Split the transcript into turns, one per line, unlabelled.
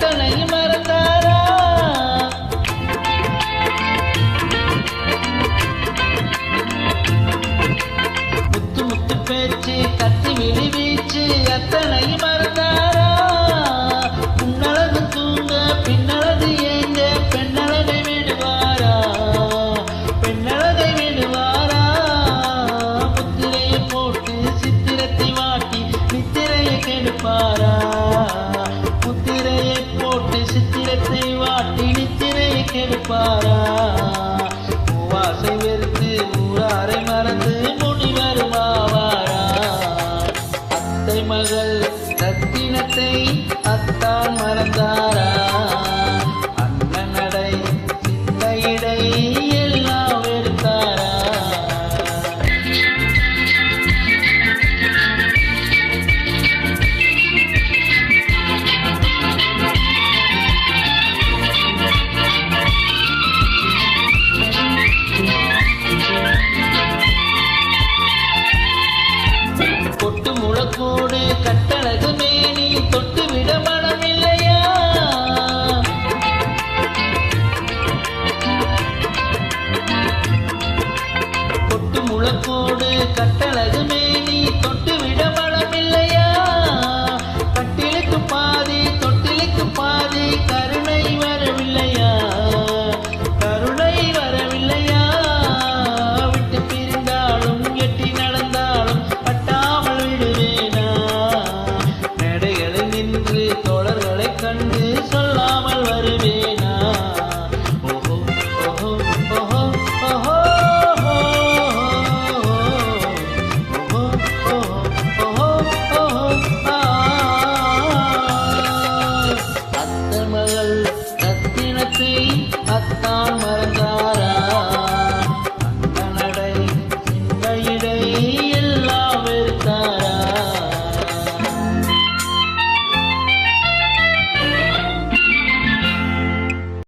அத்தனையும் மறந்தாரா? முத்து முத்து பேச்சு கத்தி விழி வீச்சு அத்தனையும் மறந்தாரா? உன்னழகு தூங்க பின்னழகு ஏங்க பெண்ணழகை விடுவாரா? பெண்ணழகை விடுவாரா? முத்திரையை போட்டு சித்திரத்தை வாட்டி நித்திரையை கெடுப்பாரா? முத்திரையை போட்டு சித்திரத்தை வாட்டி நித்திரையை கெடுப்பாரா? பூவாசை வெறுத்து ஊராரை மறந்து முனிவர் மாவாரா? அத்தை மகள் ரத்தினத்தை அத்தான் மறந்தாரா? அண்ணன் நடை சித்த இடை எல்லாம் வெறுத்தாரா? கொட்டு முழக்கோடு கட்டழகு மேனி தொட்டு விட மனம் இல்லையா? கொட்டு முழக்கோடு கட்டழகு மேனி தொட்டு விட மனம் இல்லையா? கட்டிலுக்கு பாதி தொட்டிலுக்கு பாதி கருணை வரவில்லையா? கருணை வரவில்லையா? விட்டு பிரிந்தாலும் எட்டி நடந்தாலும் பட்டாமல் விடுவேனா? நடைகளில் நின்று தோழர்களை கண்டு சொல்லாமல் வருவேனா? ஓஹோ ஓஹோ ஓஹோ ஓஹோ அத்தை மகள் ரத்தினத்தை அத்தான்